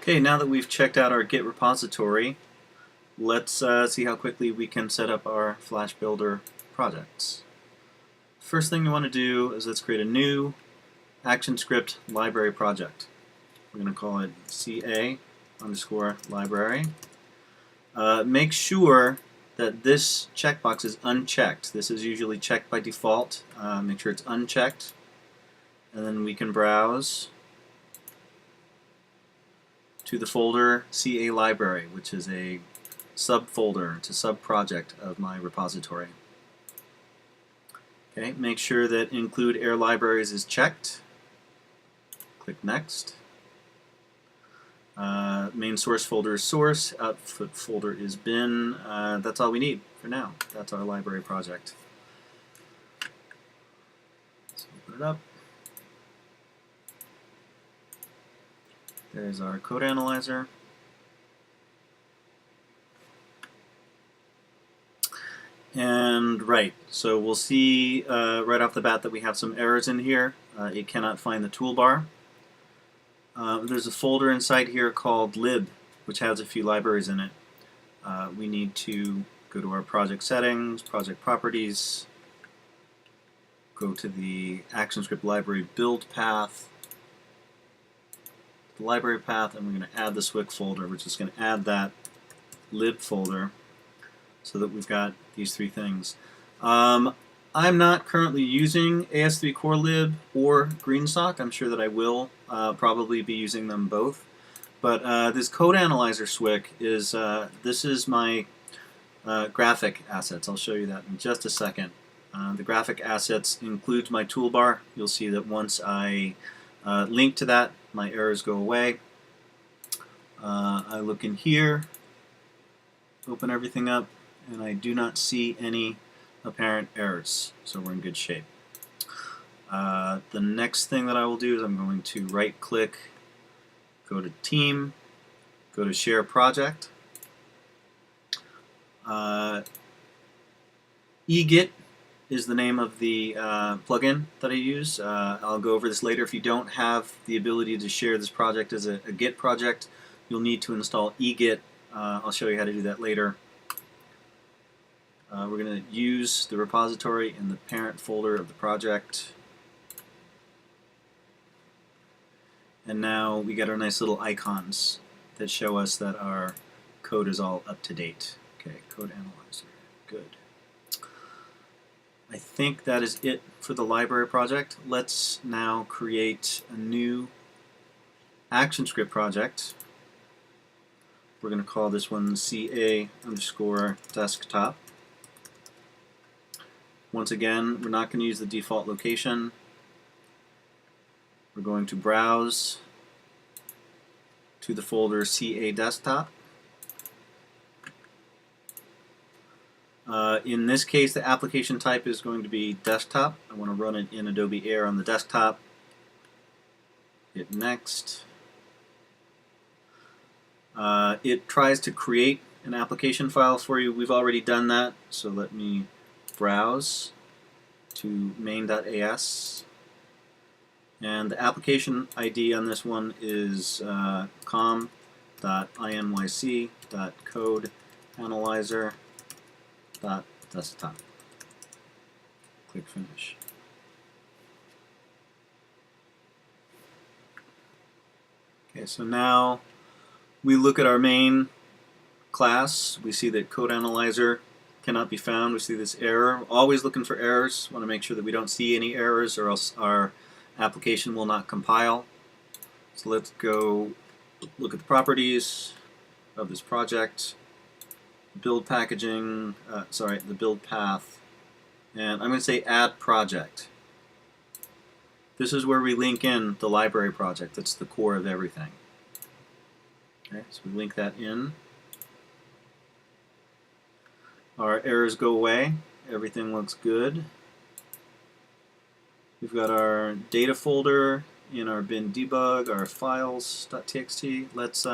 Okay, now that we've checked out our Git repository, let's see how quickly we can set up our Flash Builder projects. First thing we want to do is let's create a new ActionScript library project. We're going to call it CA_library. Make sure that this checkbox is unchecked. This is usually checked by default. Make sure it's unchecked, and then we can browse to the folder CA library, which is a subfolder. It's a sub-project of my repository. Okay, make sure that include Air libraries is checked. Click Next. Main source folder is source, output folder is bin. That's all we need for now. That's our library project. So open it up. There's our CodeAnalyzer. And right, so we'll see right off the bat that we have some errors in here. It cannot find the toolbar. There's a folder inside here called lib, which has a few libraries in it. We need to go to our project settings, project properties, go to the ActionScript library build path, the library path, and we're going to add the SWIC folder. We're just going to add that lib folder so that we've got these three things. I'm not currently using AS3 Core Lib or GreenSock. I'm sure that I will probably be using them both. But this CodeAnalyzer SWIC is, this is my graphic assets. I'll show you that in just a second. The graphic assets includes my toolbar. You'll see that once I link to that, my errors go away. I look in here, open everything up, and I do not see any apparent errors, so we're in good shape. The next thing that I will do is I'm going to right click, go to Team, go to Share Project. eGit is the name of the plugin that I use. I'll go over this later. If you don't have the ability to share this project as a Git project, you'll need to install eGit. I'll show you how to do that later. We're going to use the repository in the parent folder of the project. And now we get our nice little icons that show us that our code is all up to date. Okay, CodeAnalyzer. Good. I think that is it for the library project. Let's now create a new ActionScript project. We're going to call this one CA_desktop. Once again, we're not going to use the default location. We're going to browse to the folder CA desktop. In this case, the application type is going to be desktop. I want to run it in Adobe Air on the desktop. Hit Next. It tries to create an application file for you. We've already done that, so let me browse to main.as. And the application ID on this one is com.inyc.codeanalyzer.desktop. Click Finish. Okay, so now we look at our main class. We see that CodeAnalyzer cannot be found. We see this error. Always looking for errors. Want to make sure that we don't see any errors, or else our application will not compile. So let's go look at the properties of this project, build packaging, the build path, and I'm going to say add project. This is where we link in the library project. That's the core of everything. Okay, so we link that in. Our errors go away. Everything looks good. We've got our data folder in our bin debug, our files.txt. Let's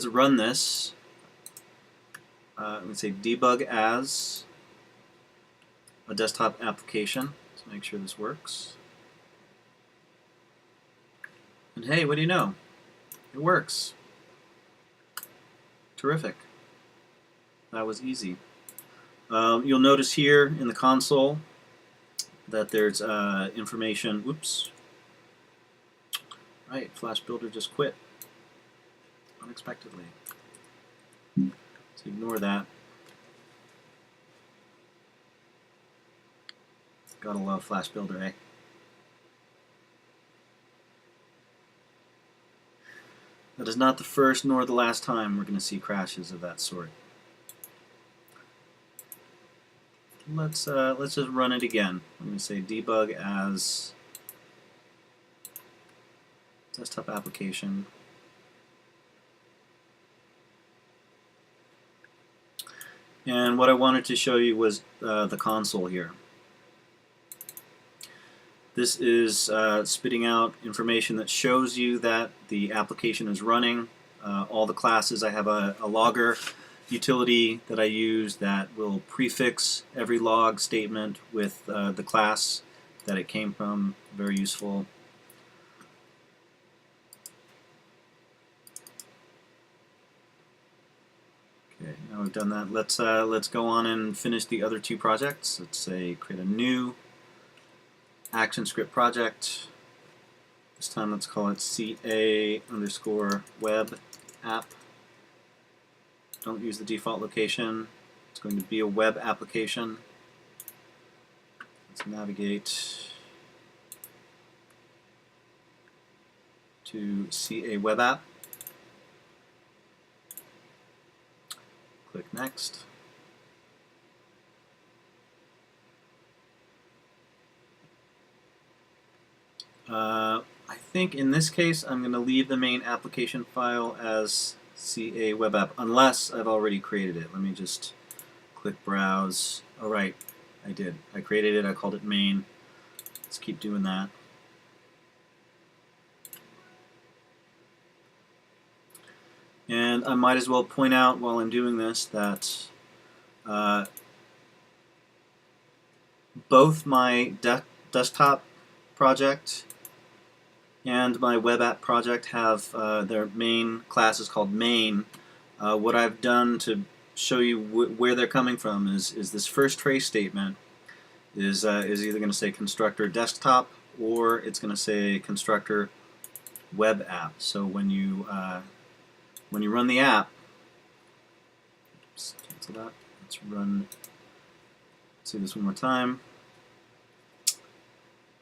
run this. Let's say debug as a desktop application. Let's make sure this works. And hey, what do you know? It works. Terrific. That was easy. You'll notice here in the console that there's information. Whoops. Right, Flash Builder just quit unexpectedly. So ignore that. Gotta love Flash Builder, eh? That is not the first nor the last time we're going to see crashes of that sort. Let's just run it again. I'm going to say debug as desktop application. And what I wanted to show you was the console here. This is spitting out information that shows you that the application is running. All the classes, I have a logger utility that I use that will prefix every log statement with the class that it came from. Very useful. Okay, now we've done that. Let's go on and finish the other two projects. Let's say create a new ActionScript project. This time let's call it CA_web app. Don't use the default location. It's going to be a web application. Let's navigate to CA web app. Click next. I think in this case I'm going to leave the main application file as CA web app unless I've already created it. Let me just click browse. Oh right, I did. I created it. I called it main. Let's keep doing that. And I might as well point out while I'm doing this that both my desktop project and my web app project have their main class is called main. What I've done to show you where they're coming from is this first trace statement is either going to say constructor desktop or it's going to say constructor web app. So when you run the app, oops, cancel that. Let's see this one more time.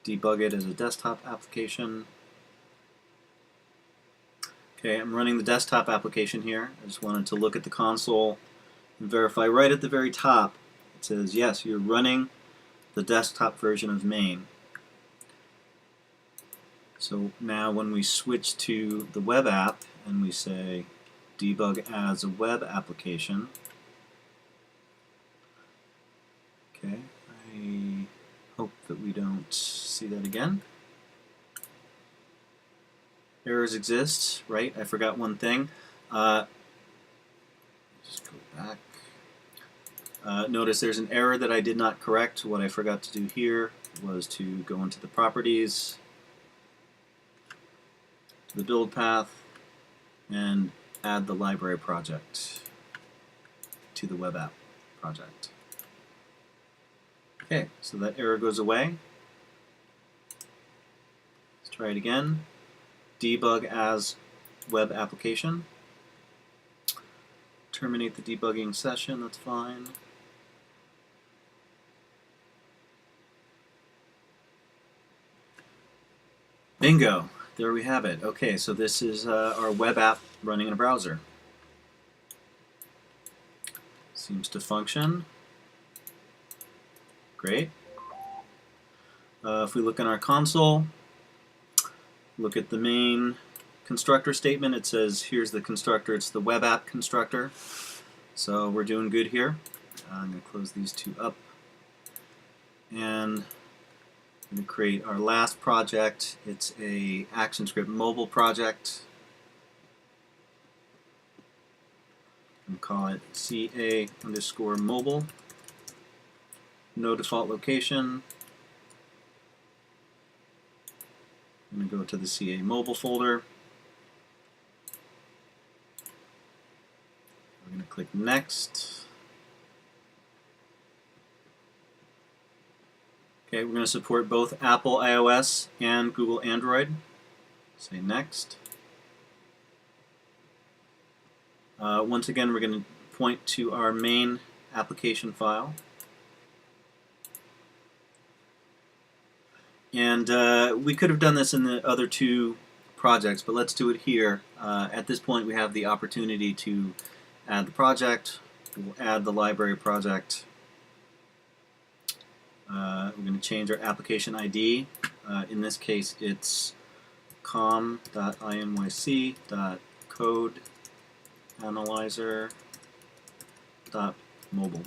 Debug it as a desktop application. Okay, I'm running the desktop application here. I just wanted to look at the console and verify right at the very top. It says, yes, you're running the desktop version of main. So now when we switch to the web app and we say debug as a web application, okay, I hope that we don't see that again. Errors exist, right? I forgot one thing. Just go back. Notice there's an error that I did not correct. What I forgot to do here was to go into the properties, to the build path, and add the library project to the web app project. Okay, so that error goes away. Let's try it again. Debug as web application. Terminate the debugging session, that's fine. Bingo, there we have it. Okay, so this is our web app running in a browser. Seems to function. Great. If we look in our console, look at the main constructor statement. It says here's the constructor. It's the web app constructor. So we're doing good here. I'm going to close these two up. And I'm going to create our last project. It's a ActionScript mobile project. I'm going to call it CA_mobile. No default location. I'm going to go to the CA mobile folder. Click Next. Okay, we're going to support both Apple iOS and Google Android. Say Next. Once again, we're going to point to our main application file. And we could have done this in the other two projects, but let's do it here. At this point, we have the opportunity to add the project. We'll add the library project. We're going to change our application ID. In this case, it's com.inyc.codeanalyzer.mobile.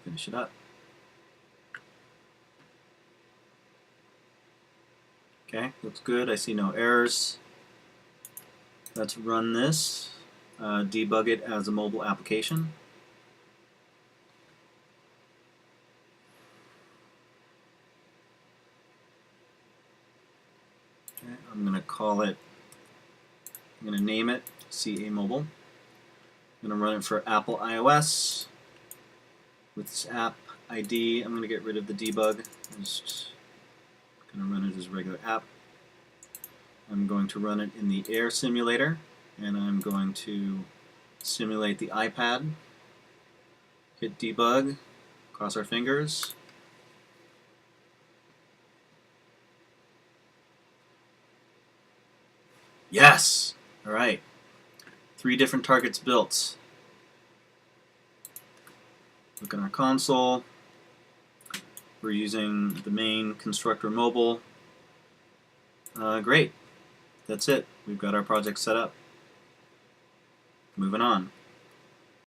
Finish it up. Okay, looks good. I see no errors. Let's run this, debug it as a mobile application. Okay, I'm going to call it, I'm going to name it CA Mobile. I'm going to run it for Apple iOS. With this app ID, I'm going to get rid of the debug. I'm just going to run it as a regular app. I'm going to run it in the Air simulator, and I'm going to simulate the iPad. Hit debug, cross our fingers. Yes! Alright. 3 different targets built. Look in our console. We're using the main constructor mobile. Great. That's it. We've got our project set up. Moving on.